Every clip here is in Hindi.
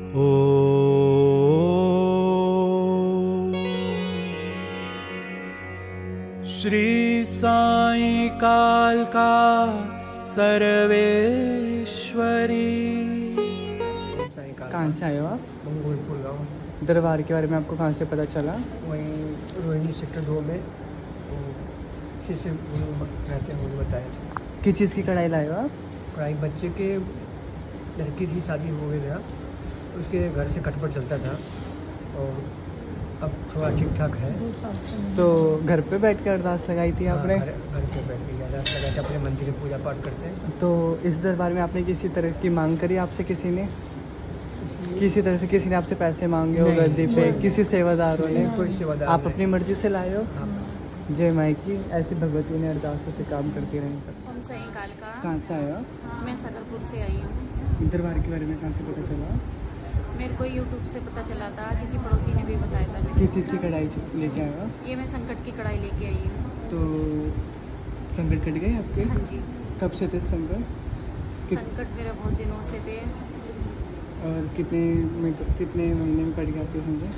ओ श्री साईं काल का सर्वेश्वरी। कहाँ से आए हो आप? मंगोलपुर गाँव। दरबार के बारे में आपको कहाँ से पता चला? वहीं रोहिणी सेक्टर 2 में किसी से रहते हैं, मुझे बताया था। किस चीज़ की कढ़ाई लाए हो आप? पढ़ाई बच्चे के लड़की की शादी हो गई था, उसके घर से खटपट चलता था और अब थोड़ा ठीक ठाक है। तो घर पे बैठ कर अरदास लगाई थी आपने? घर पे बैठ के अरदास लगा के अपने मंदिर में पूजा पाठ करते हैं। तो इस दरबार में आपने किसी तरह की मांग करी आपसे? किसी ने किसी तरह से किसी ने आपसे पैसे मांगे हो गद्दी पे? किसी सेवादारों ने? कोई सेवादार आप अपनी मर्जी से लाए हो? हाँ। जय माई की। ऐसी भगवती ने अरदासों से काम करती रही। ओम साईं काल का। कहाँ से आए हो? मैं सकरपुर से आई हूँ। दरबार के बारे में कहाँ से पता चला? मेरे को यूट्यूब से पता चला था, किसी पड़ोसी ने भी बताया था। किस चीज़ की कढ़ाई लेके आए हो? ये मैं संकट की कढ़ाई लेके आई हूँ। तो संकट कट गए आपके? हाँ जी। कब से थे संकट? संकट मेरे बहुत दिनों से थे। और कितने महीने में कट गया आपके संकट?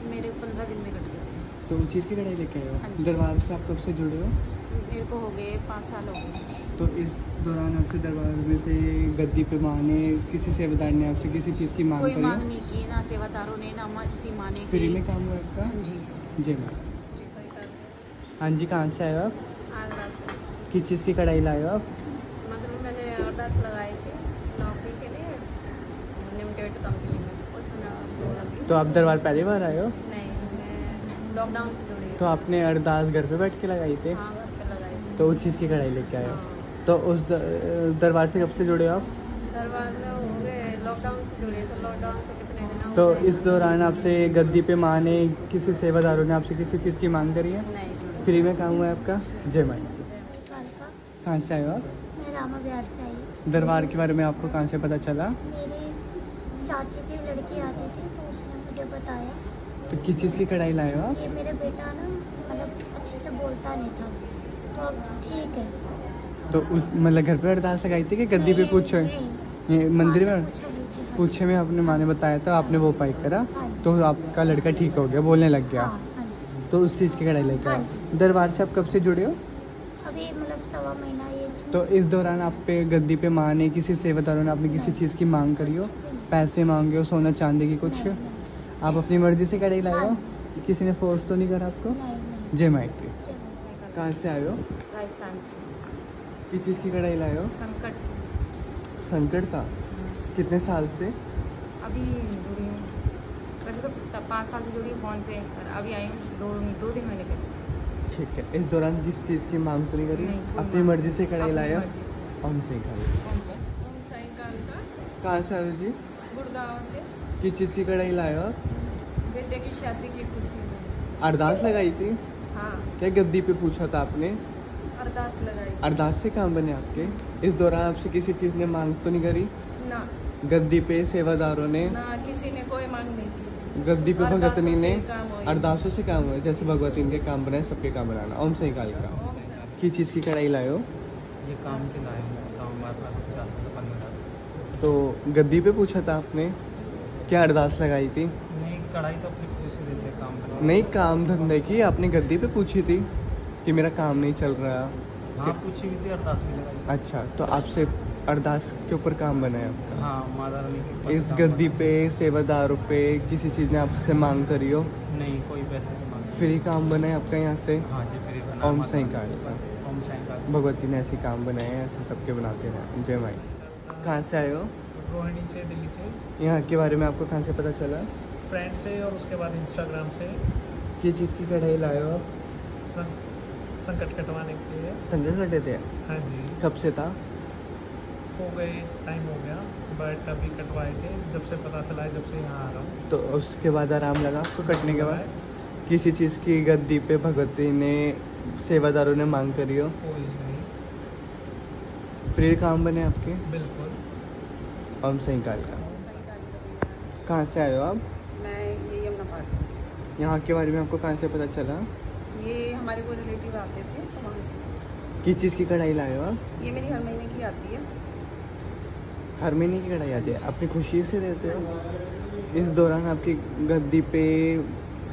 मेरे 15 दिन में कट गए थे। तो उस चीज़ की कढ़ाई लेके आए हो? हाँ जी। दरबार से आप कब से जुड़े हो? मेरे को हो गए 5 साल हो गए। तो इस दौरान आपसे दरबार में से गद्दी पे माँ ने, किसी सेवादार ने आपसे किसी चीज़ की मांग कोई करी? मांग नहीं की, ना सेवादारों ने, ना किसी माँ ने फ्री की। में काम हुआ आपका? हाँ जी। जय माँ। हाँ जी, कहाँ से आए हो आप? आगरा से। किस चीज़ की कढ़ाई लाए हो आप? मतलब मैंने अरदास लगाई थी नौकरी के लिए, लिमिटेड कंपनी में। तो आप दरबार पहली बार आए हो? नहीं, मैं लॉकडाउन से जुड़ी हूँ। तो आपने अरदास घर पे बैठ के लगाई थी? हाँ, घर पे लगाई थी। तो उस चीज़ की कढ़ाई लेके आए हो? हाँ। तो उस दरबार से कब से जुड़े हो आप? दरबार में हो गए लॉकडाउन से जुड़े, तो लॉकडाउन से कितने दिन हो तो गए? इस दौरान आपसे गद्दी पे माँ ने, किसी सेवादारों ने आपसे किसी चीज़ की मांग करी है? नहीं। फ्री में काम हुआ है आपका? जय माई। कहाँ से आए हो आप? मैं रामा बिहार से आई हूँ। दरबार के बारे में आपको कहाँ से पता चला? मेरे चाची की लड़की आती थी तो उसने मुझे बताया। तो किस चीज़ की कढ़ाई लाए हो आप? ये मेरे बेटा ना मतलब अच्छे से बोलता नहीं था, तो अब ठीक है। तो मतलब घर पे अरदास लगाई थी कि गद्दी पे नहीं, पूछो? नहीं, ये मंदिर वहाँ में से पूछा नहीं थी। पूछे में अपने माँ ने बताया था, आपने वो उपाय करा हाँ जी। तो आपका लड़का ठीक हो गया, बोलने लग गया। हाँ, हाँ जी। तो उस चीज़ की कढ़ाई लेकर हाँ आए। जी। दरबार से आप कब से जुड़े हो? अभी मतलब 1.25 महीना ये। तो इस दौरान आप पे गद्दी पे माँ ने, किसी सेवादारों ने आपने किसी चीज़ की मांग करी हो? पैसे मांगे हो, सोना चांदी की कुछ? नहीं, नहीं, आप अपनी मर्जी से कढ़ाई लाए हो? हाँ किसी ने फोर्स तो नहीं करा आपको? नहीं, नहीं। जय माई की। चलो। कहाँ से आए हो? राजस्थान से। किस चीज़ की कढ़ाई लाए हो? संकट। संकट का? कितने साल से? अभी जुड़ी हूँ, वैसे तो 5 साल से जुड़ी हूँ फ़ोन से, और अभी आई हूँ 2-3 महीने पहले। ठीक है। इस दौरान किस चीज़ की मांग तो नहीं करी? नहीं, कोई अपनी मांग मर्जी से कढ़ाई अपनी लाया? मर्जी से। हम सही खा कौन सा? ओम साईं काल का। कहाँ से आए हो जी? गुड़गांव से। किस चीज़ की कढ़ाई लाए हो आप? बेटे की शादी की खुशी में। अरदास लगाई थी? हाँ, क्या गद्दी पे पूछा था आपने? अरदास लगाई। अरदास से काम बने आपके? इस दौरान आपसे किसी चीज़ ने मांग तो नहीं करी? ना, गद्दी पे सेवादारों ने, ना किसी ने कोई मांग नहीं की। गद्दी पे अरदासों भगतनी से ने? ही काम हुई। अरदासों से काम हुआ। जैसे भगवती इनके काम बनाए, सबके काम बनाना। ओम सही काल का। ओम साईं। किस चीज़ की कढ़ाई लाए हो? ये काम के लाए हैं, काम हमारा 15। तो गद्दी पे पूछा था आपने? क्या अरदास लगाई थी? नहीं, कढ़ाई तो अपनी खुशी देते काम करना। नहीं, काम धंधे की आपने गद्दी पे पूछी थी कि मेरा काम नहीं चल रहा? हाँ, पूछी भी थी, अरदास भी लगाई। अच्छा, तो आपसे अरदास के ऊपर काम बनाया आपका? हाँ, माता रानी की कृपा से इस काम गद्दी पे, सेवादारों पे किसी चीज़ ने आपसे मांग करी हो? बना। नहीं, कोई पैसे नहीं मांगे। फ्री काम बनाए आपका यहाँ से? हाँ जी, फ्री बना। ओम माता साईं रानी काल की का। कृपा। ओम साईं काल। भगवती ने ऐसे काम बनाए हैं, ऐसे सबके बनाते हैं। जय माई। कहाँ से आए हो? रोहिणी से, दिल्ली से। यहाँ के बारे में आपको कहाँ से पता चला? फ्रेंड से, और उसके बाद इंस्टाग्राम से। किस चीज़ की कढ़ाई लाए हो आप? संकट कटवाने के लिए। संकट कटे थे? हाँ जी, कब से था? हो गए, टाइम हो गया, बट अभी कटवाए थे जब से पता चला है, जब से यहाँ आ रहा हूँ। तो उसके बाद आराम लगा आपको कटने के बाद? किसी चीज़ की गद्दी पे भगवती ने, सेवादारों ने मांग करी हो? कोई नहीं, फ्री काम बने आपके? बिल्कुल। ओम सही काल का। साईं काल का। कहाँ से आए हो आप? मैं ये यमुना पार्क से। यहाँ के बारे में आपको कहाँ से पता चला? ये हमारे कोई रिलेटिव आते थे तो वहाँ से। किस चीज़ की कढ़ाई लाए हो आप? ये मेरी हर महीने की आती है। हर महीने की कढ़ाई आती है, अपनी खुशी से देते हो? इस दौरान आपकी गद्दी पे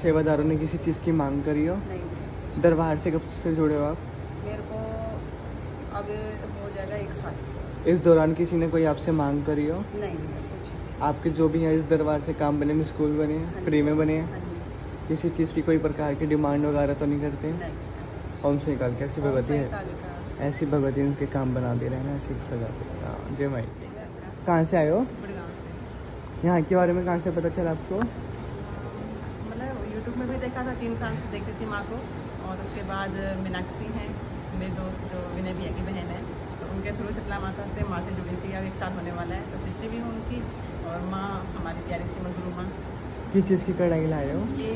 सेवादारों ने किसी चीज़ की मांग करी हो? नहीं, दरबार से कब से जुड़े हो आप? मेरे को अब हो जाएगा 1 साल। इस दौरान किसी ने कोई आपसे मांग करी हो? नहीं कुछ नहीं। आपके जो भी हैं इस दरबार से काम बने, स्कूल बने हैं, हाँ फ्री जी, में बने हैं, हाँ जी, किसी चीज़ की कोई प्रकार की डिमांड वगैरह तो नहीं करते? नहीं ओम से निकाल के ऐसी ओम भगवती साई है, कालिका। ऐसी भगवती उनके काम बना दे रहे हैं ना, ऐसी सजा दे। हाँ, जय माई। कहाँ से आए हो? गुड़गांव से। यहाँ के बारे में कहाँ से पता चला आपको? मतलब यूट्यूब में भी देखा था, 3 साल से देखती थी माँ को। और उसके बाद मीनाक्षी हैं मेरी दोस्त, जो विनय भैया की बहन है, तो उनके थ्रू शीतला माता से माँ से जुड़ी थी। अब 1 साल होने वाला है, तो शिष्य भी हूँ उनकी। और माँ हमारी प्यारी सी मधुरू माँ। किस चीज़ की कढ़ाई लाए हो? ये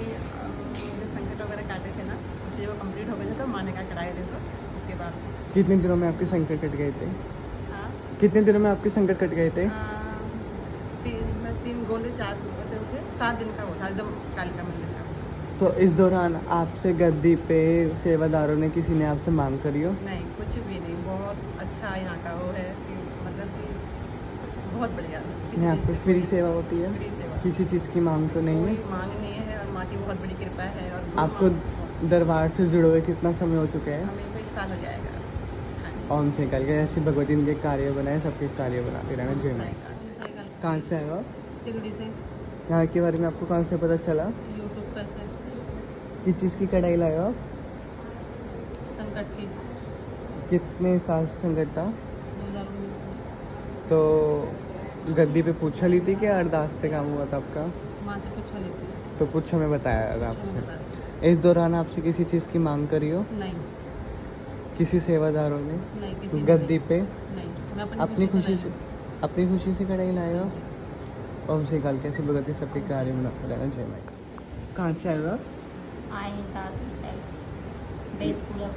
जो संकट वगैरह काटे थे ना, उससे वो कंप्लीट हो गए थे, तो माँ ने कहा कढ़ाई दे दो। उसके बाद कितने दिनों में आपके संकट कट गए थे? हाँ, कितने दिनों में आपके संकट कट गए थे? 3 गोले 4 ऐसे उठे, 7 दिन का वो था, एकदम कालिका मंदिर का। तो इस दौरान आपसे गद्दी पे सेवादारों ने किसी ने आपसे मांग करी हो? नहीं, कुछ भी नहीं। बहुत अच्छा यहाँ का वो है कि मतलब कि बहुत बढ़िया। किसी यहाँ चीज़ पे से फ्री कोई- सेवा होती है? फ्री सेवा, किसी चीज़ की मांग तो नहीं कोई है? मांग नहीं है। और माँ की बहुत बड़ी कृपा है। और गुरु आपको माँ- दरबार से जुड़े हुए कितना समय हो चुका है? हमें को 1 साल हो जाएगा। हाँ जी। ओम से निकाल के ऐसी भगवती इनके कार्य बनाए, सबके कार्य बनाते रहना। जय माई। कहाँ से आए हो आप? तिगड़ी से यहाँ के बारे में आपको कहाँ से पता चला? यूट्यूब पर से किस चीज़ की कढ़ाई लाए हो आप? संकट की कितने साल से संकट था? 2019 में तो गद्दी पे पूछा ली थी कि अरदास से काम हुआ था आपका? माँ से पूछा लेती है, तो कुछ हमें बताया था कुछ हमें आपने? बताया। इस दौरान आपसे किसी चीज़ की मांग करी हो? नहीं किसी सेवादारों ने नहीं, किसी ने गद्दी पे नहीं, मैं अपनी खुशी से लाई अपनी खुशी से कढ़ाई लाए हो? ओम से निकाल के ऐसी भगवती सबके कार्य बनाते रहना। जय माई। कहाँ से आए हो आप? आए हैं दादरी साइड से, बेदपुरा।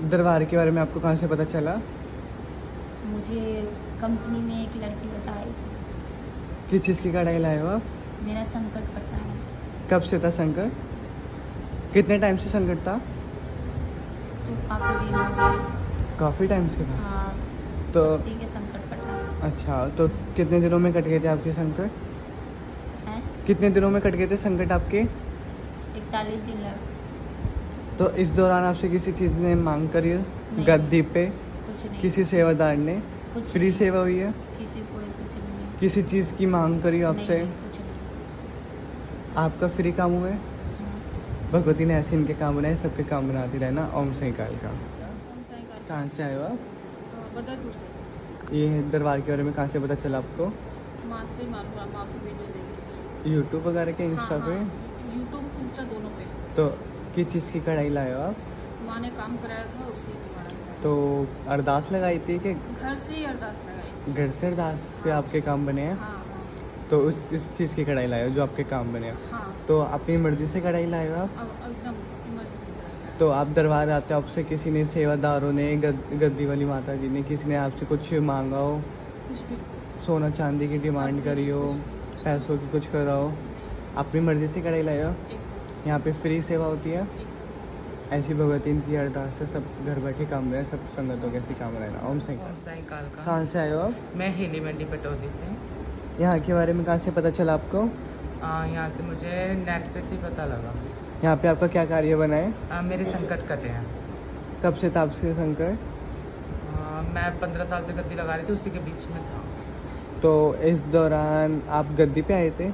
दरबार के बारे में आपको कहाँ से पता चला? मुझे कंपनी में एक लड़की बताई थी। किस चीज़ की कढ़ाई लाए हो आप? मेरा संकट पता है, कब से था संकट? कितने टाइम से संकट था? तो काफ़ी दिन हो गए। काफ़ी टाइम से था। हाँ, तो शक्ति के संकट पता अच्छा, तो कितने दिनों में कट गए थे आपके संकट? है। कितने दिनों में कट गए थे संकट आपके? 41 दिन लगे। तो इस दौरान आपसे किसी चीज़ ने मांग करी है? नहीं। गद्दी पे कुछ नहीं, किसी सेवादार ने कुछ फ्री नहीं, सेवा हुई है? किसी को कुछ नहीं, किसी चीज़ की मांग करी आपसे? नहीं, कुछ नहीं। आपका फ्री काम हुआ है? हाँ, भगवती ने ऐसे इनके काम बनाए, सबके काम बनाती रहना। ओम से निकाल का। कहाँ से आए हो आप? बदरपुर से ये दरबार के बारे में कहाँ से पता चला आपको? माँ से मालूम, माँ की वीडियो देख के। यूट्यूब वगैरह के इंस्टा पे? यूट्यूब इंस्टा दोनों पे तो किस चीज़ की कढ़ाई लाए हो आप? माँ ने काम कराया था, उसी के बारे में। तो अरदास लगाई थी कि घर से ही अरदास लगाई थी। घर से अरदास से आपके काम बने हैं? हाँ तो इस चीज़ की कढ़ाई लाए हो जो आपके काम बने हैं? हाँ, तो अपनी मर्जी से कढ़ाई लाए हो आप? अब एकदम इमरजेंसी कराया। तो आप दरबार आते हो, आपसे किसी ने सेवादारों ने गद्दी वाली माता जी ने किसी ने आपसे कुछ मांगा हो? कुछ भी सोना चांदी की डिमांड करी हो? पैसों की कुछ करा हो? अपनी मर्जी से कढ़ाई लाए हो? एक यहाँ पे फ्री सेवा होती है? ऐसी भगवती इनकी अरदास से सब घर बैठे काम रहे, सब संगतों के ऐसे काम रहना। ओम सिंह। साई काल का। कहाँ से आए हो आप? मैं हेली मंडी पटौदी से। यहाँ के बारे में कहाँ से पता चला आपको? यहाँ से मुझे नेट पे से ही पता लगा। यहाँ पे आपका क्या कार्य बना है? मेरे संकट कटे हैं। कब से था आपसे संकट? मैं 15 साल से गद्दी लगा रही थी, उसी के बीच में था। तो इस दौरान आप गद्दी पे आए थे?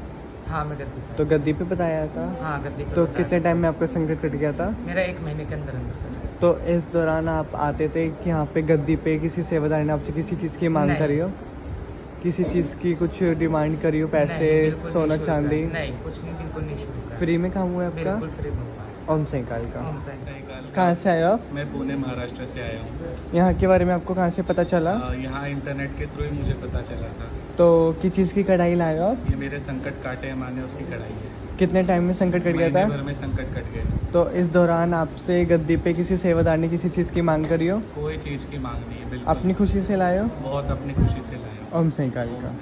हाँ, मैं गद्दी पे। तो गद्दी पे बताया था? हाँ, गद्दी पे तो बताया। कितने टाइम में आपका संकट कट गया था? मेरा 1 महीने के अंदर अंदर कटा। तो इस दौरान आप आते थे कि यहाँ पे गद्दी पे किसी सेवादार ने आपसे किसी चीज़ की मांग नहीं। करी हो? किसी चीज़ की कुछ डिमांड करी हो? पैसे, नहीं, बिल्कुल नहीं सोना शुरू करा। चांदी? नहीं, कुछ नहीं, बिल्कुल नहीं शुरू करा। फ्री में काम हुआ है आपका? बिल्कुल फ्री में हुआ है। ओम सिंह काल का। ओम साई। कहाँ से आए हो आप? मैं पुणे महाराष्ट्र से आया हूँ। यहाँ के बारे में आपको कहाँ से पता चला? यहाँ इंटरनेट के थ्रू ही मुझे पता चला था। तो किस चीज़ की कढ़ाई लाए हो आप? ये मेरे संकट काटे हैं, माने उसकी कढ़ाई है। कितने टाइम में संकट कट गया महीने था? भर में संकट कट गए। तो इस दौरान आपसे गद्दी पे किसी सेवादार ने किसी चीज़ की मांग करी हो? कोई चीज़ की मांग नहीं है, बिल्कुल। अपनी खुशी से लाए हो? बहुत अपनी खुशी से लाया हूँ। ओम सिंह काल का।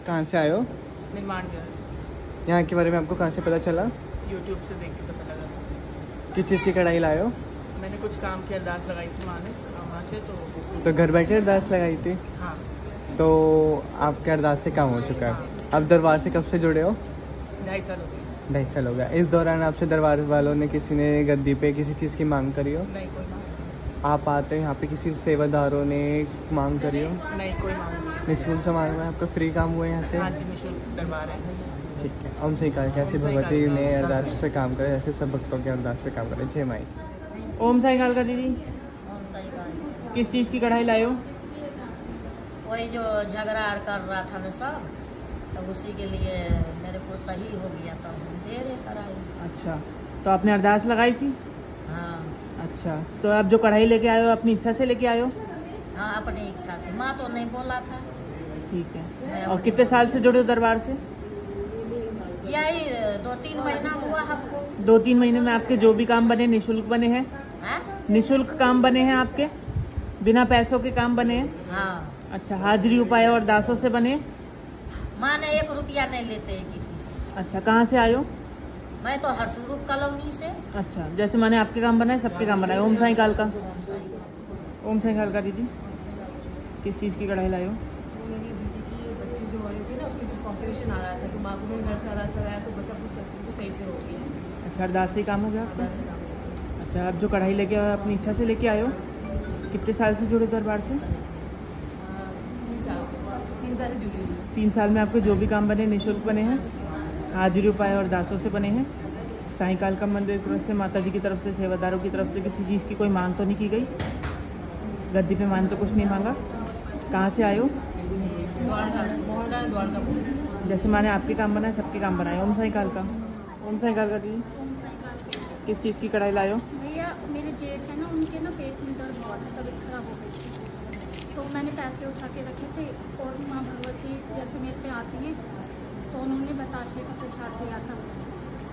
कहाँ से आए हो? निर्माण यहाँ के बारे में आपको कहाँ से पता चला? यूट्यूब से देख के पता लगा। किस चीज़ की कढ़ाई लाए हो? मैंने कुछ काम की अरदास लगाई थी माँ ने, वहाँ से तो तो घर बैठे अरदास लगाई थी? हाँ। तो आपके अरदास से काम हो चुका है। आप दरबार से कब से जुड़े हो? 2.5 साल हो गए। 2.5 साल हो गया। इस दौरान आपसे दरबार वालों ने किसी ने गद्दी पे किसी चीज़ की मांग करी हो? नहीं, कोई मांग आप आते हैं यहाँ पे किसी सेवादारों ने मांग करी हो? नहीं, कोई मांग नहीं। निःशुल्क सामान हुआ है आपका? फ्री काम हुआ है यहाँ से? हाँ जी, निःशुल्क दरबार है। ठीक है। ओम साई काल कैसे भगवती ने अरदास पे काम करे, ऐसे सब भक्तों के अरदास पे काम करे। जय माई। ओम साई काल का दीदी, ओम साई काल। किस चीज़ की कढ़ाई लाए हो? वही जो झगड़ा आर कर रहा था ना सब, तो उसी के लिए मेरे को सही हो गया तो दे रहे कढ़ाई। अच्छा, तो आपने अरदास लगाई थी? हाँ। अच्छा, तो आप जो कढ़ाई लेके आए हो अपनी इच्छा से लेके आए हो? हाँ, अपनी इच्छा से। माँ तो नहीं बोला था। ठीक है। और कितने साल से जुड़े हो दरबार से? यही 2-3 महीना हुआ हमको। 2-3 महीने में आपके जो भी काम बने निःशुल्क बने हैं? निःशुल्क काम बने हैं आपके, बिना पैसों के काम बने हैं? हाँ। अच्छा, हाजिरी उपाय और दासों से बने? माँ ने 1 रुपया नहीं लेते है किसी से। अच्छा, कहाँ से आए हो? मैं तो हरसुरूप कॉलोनी से। अच्छा, जैसे मैंने आपके काम बनाए सबके काम बनाए। ओम साई काल का। ओम साई। ओम साई काल का दीदी, किस चीज़ की कढ़ाई लाए हो? मेरी दीदी की बच्ची जो हो रही थी ना, उसमें कुछ कॉम्प्लिकेशन आ रहा था, तो माँ को मैंने घर से अरदास लगाया तो बच्चा कुछ सही से हो गया। अच्छा, अरदास से ही काम हो गया आपका? अरदास से काम हो गया। अच्छा, आप जो कढ़ाई लेके आए हो अपनी इच्छा से लेके आए हो? कितने साल से जुड़े दरबार से? 3 साल से 3 साल से जुड़ी हुई हूँ। 3 साल में आपके जो भी काम बने निःशुल्क बने हैं, हाजिरी उपाय और दासों से बने हैं। साईं काल का मंदिर की तरफ से, माता जी की तरफ से, सेवादारों की तरफ से किसी चीज़ की कोई मांग तो नहीं की गई? गद्दी पे मान तो कुछ नहीं मांगा? कहाँ से आए हो? द्वारका। जैसे मैंने आपके काम बनाए सबके काम बनाए। ओम साईं काल का। ओम साईं काल का दीदी, किस चीज़ की कढ़ाई लाए हो? भैया मेरे जेठ है ना, उनके ना पेट में दर्द हुआ था, तबीयत खराब हो गई थी, तो मैंने पैसे उठा के रखे थे और माँ भगवती जैसे मेरे पे आती हैं तो उन्होंने बताशे का प्रसाद दिया था,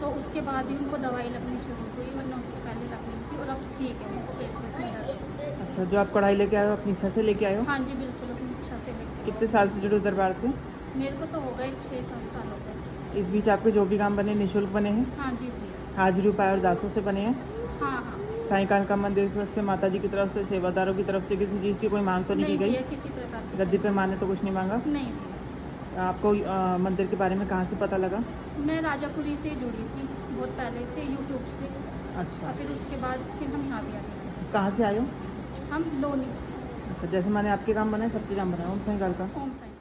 तो उसके बाद ही उनको दवाई लगनी शुरू हुई, वरना उससे पहले लगनी थी और अब ठीक है, उनको पेट में इतनी दर्द। अच्छा, जो आप कढ़ाई लेके आए हो अपनी इच्छा से लेके आए हो? हाँ जी, बिल्कुल अपनी इच्छा से लेके। कितने साल से जुड़े हो दरबार से? मेरे को तो हो गए 6-7 साल हो गए। इस बीच आपके जो भी काम बने निःशुल्क बने हैं? हाँ जी भैया। हाजिरी उपाय और दासों से बने हैं? हाँ हाँ। साईं काल का मंदिर की तरफ से, माता जी की तरफ से, सेवादारों की तरफ से किसी चीज़ की कोई मांग तो नहीं की गई? भैया, किसी प्रकार की गद्दी पे माने तो कुछ नहीं मांगा? नहीं भैया। आपको मंदिर के बारे में कहाँ से पता लगा? मैं राजापुरी से जुड़ी थी बहुत पहले से, यूट्यूब से। अच्छा। और फिर उसके बाद फिर हम यहाँ भी आ गए। कहाँ से आए हो? हम लोनी से। अच्छा, जैसे मैंने आपके काम बनाए सबके काम बनाए। ओम साईं काल का। ओम साईं।